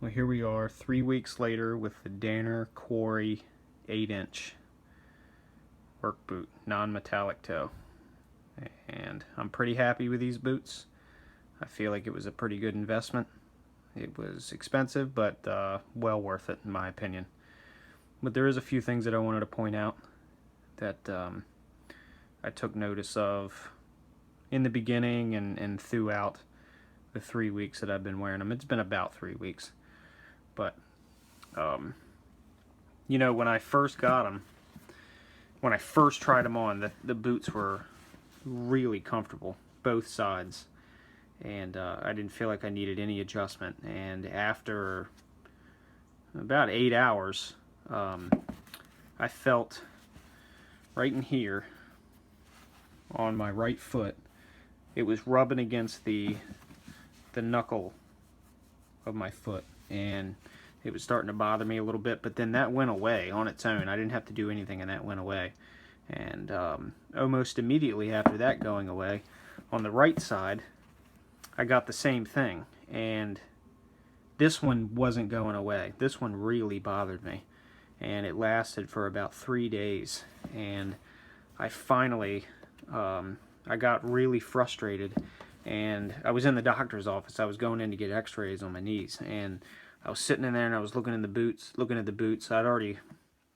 Well, here we are 3 weeks later with the Danner Quarry 8-inch work boot, non-metallic toe. And I'm pretty happy with these boots. I feel like it was a pretty good investment. It was expensive, but well worth it in my opinion. But there is a few things that I wanted to point out that I took notice of in the beginning and throughout the 3 weeks that I've been wearing them. It's been about 3 weeks. But, you know, when I first got them, when I first tried them on, the boots were really comfortable, both sides. And I didn't feel like I needed any adjustment. And after about 8 hours, I felt right in here on my right foot, it was rubbing against the knuckle of my foot, and it was starting to bother me a little bit, but then that went away on its own. I didn't have to do anything, and that went away. And almost immediately after that going away, on the right side, I got the same thing, and this one wasn't going away. This one really bothered me, and it lasted for about 3 days, and I finally, I got really frustrated, and I was in the doctor's office. I was going in to get x-rays on my knees, and I was sitting in there and I was looking at the boots. I'd already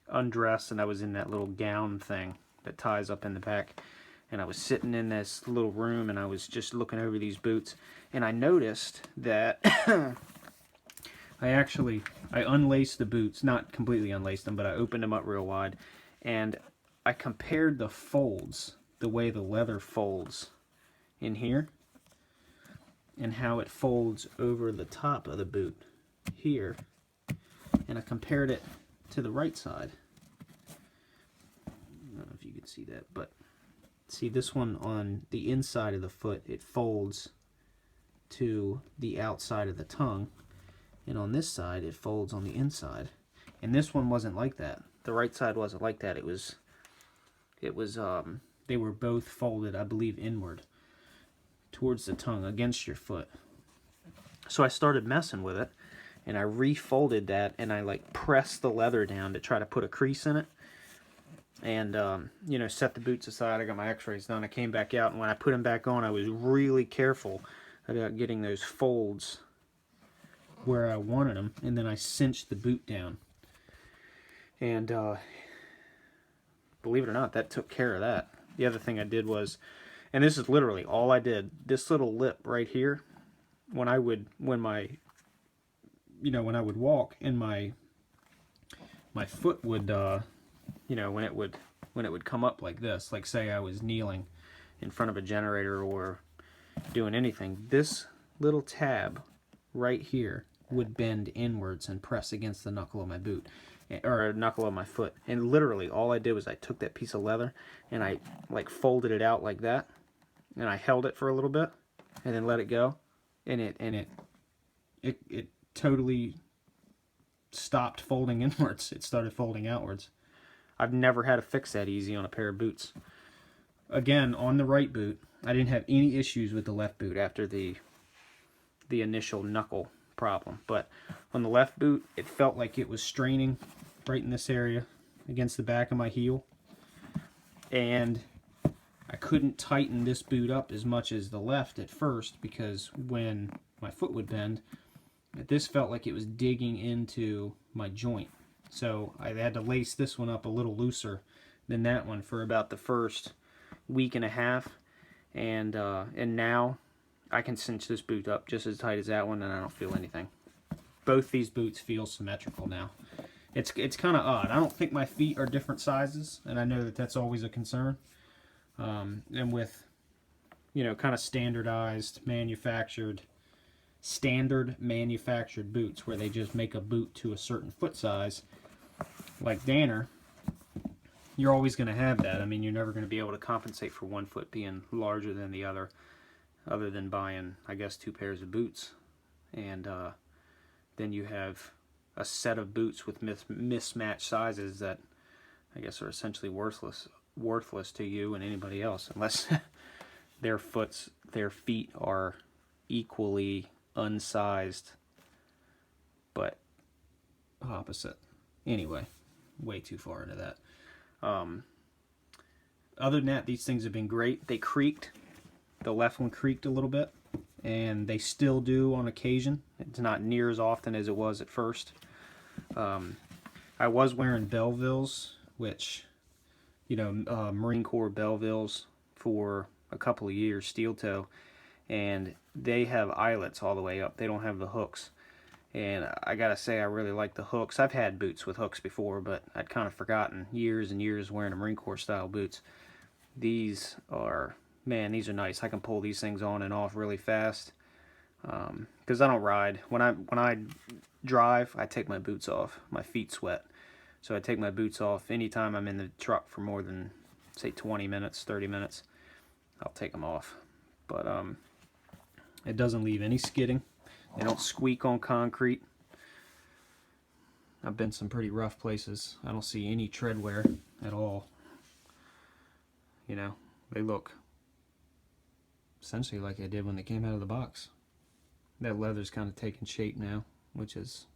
undressed, and I was in that little gown thing that ties up in the back, and I was sitting in this little room, and I was just looking over these boots, and I noticed that I unlaced the boots, not completely unlaced them, but I opened them up real wide, and I compared the folds, the way the leather folds in here, and how it folds over the top of the boot here, and I compared it to the right side. I don't know if you can see that, but see, this one on the inside of the foot, it folds to the outside of the tongue, and on this side it folds on the inside. And this one wasn't like that. The right side wasn't like that. It was they were both folded, I believe, inward towards the tongue against your foot. So I started messing with it, and I refolded that, and I like pressed the leather down to try to put a crease in it, and you know, set the boots aside. I got my x-rays done. I came back out, and when I put them back on, I was really careful about getting those folds where I wanted them, and then I cinched the boot down, and believe it or not, that took care of that. The other thing I did was, and this is literally all I did, this little lip right here, when I would walk, and my foot would you know, when it would come up like this, like say I was kneeling in front of a generator or doing anything, this little tab right here would bend inwards and press against the knuckle of my boot, or knuckle of my foot. And literally all I did was I took that piece of leather and I like folded it out like that, and I held it for a little bit and then let it go, and it totally stopped folding inwards. It started folding outwards. I've never had to fix that easy on a pair of boots. Again, on the right boot, I didn't have any issues with the left boot after the initial knuckle problem, but on the left boot, it felt like it was straining right in this area against the back of my heel, and I couldn't tighten this boot up as much as the left at first, because when my foot would bend, this felt like it was digging into my joint. So I had to lace this one up a little looser than that one for about the first week and a half, and now I can cinch this boot up just as tight as that one, and I don't feel anything. Both these boots feel symmetrical now. It's kind of odd. I don't think my feet are different sizes, and I know that that's always a concern. And with, you know, kind of standard manufactured boots where they just make a boot to a certain foot size, like Danner, you're always going to have that. I mean, you're never going to be able to compensate for one foot being larger than the other than buying, I guess, 2 pairs of boots. And then you have a set of boots with mismatched sizes that I guess are essentially worthless to you and anybody else, unless their feet are equally unsized but opposite. Anyway, way too far into that. Other than that, these things have been great. They creaked. The left one creaked a little bit, and they still do on occasion. It's not near as often as it was at first. I was wearing Bellevilles, which, you know, Marine Corps Bellevilles for a couple of years, steel toe, and they have eyelets all the way up. They don't have the hooks. And I gotta say, I really like the hooks. I've had boots with hooks before, but I'd kind of forgotten years and years wearing a Marine Corps style boots. These are, man, these are nice. I can pull these things on and off really fast. Because I don't ride. When I drive, I take my boots off. My feet sweat. So I take my boots off anytime I'm in the truck for more than, say, 20 minutes, 30 minutes. I'll take them off. But it doesn't leave any skidding. They don't squeak on concrete. I've been some pretty rough places. I don't see any tread wear at all. You know, they look essentially like they did when they came out of the box. That leather's kind of taking shape now, which is,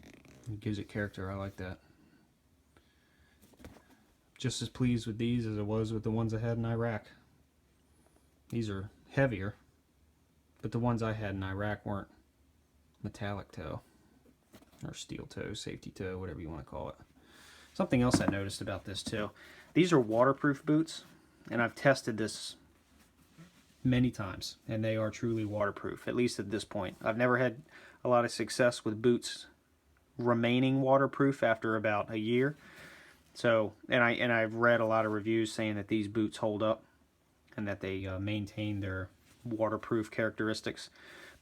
it gives it character. I like that. Just as pleased with these as I was with the ones I had in Iraq. These are heavier, but the ones I had in Iraq weren't metallic toe or steel toe, safety toe, whatever you want to call it. Something else I noticed about this too. These are waterproof boots, and I've tested this many times, and they are truly waterproof, at least at this point. I've never had a lot of success with boots remaining waterproof after about a year. So, and I've read a lot of reviews saying that these boots hold up and that they maintain their waterproof characteristics.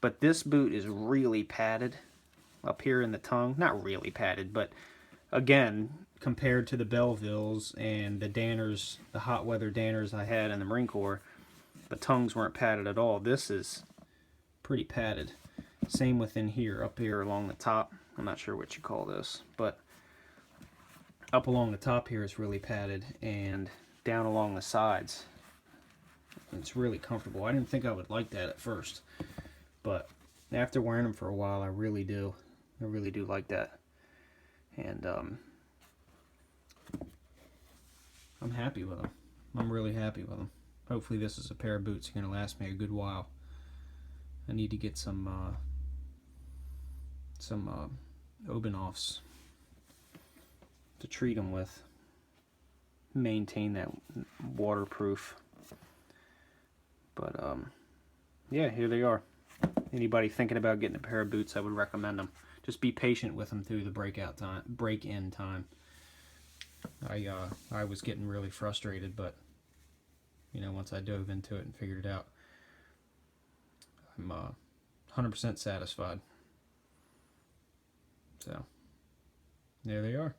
But this boot is really padded up here in the tongue. Not really padded, but again, compared to the Bellevilles and the Danners, the hot weather Danners I had in the Marine Corps, the tongues weren't padded at all. This is pretty padded. Same within here, up here along the top. I'm not sure what you call this, but up along the top here is really padded, and down along the sides it's really comfortable. I didn't think I would like that at first, but after wearing them for a while, I really do like that. And I'm happy with them. I'm really happy with them. Hopefully this is a pair of boots that's going to last me a good while. I need to get some Obenoffs to treat them with. Maintain that waterproof. But yeah, here they are. Anybody thinking about getting a pair of boots, I would recommend them. Just be patient with them through the break-in time. I was getting really frustrated, but you know, once I dove into it and figured it out, I'm 100% satisfied. So there they are.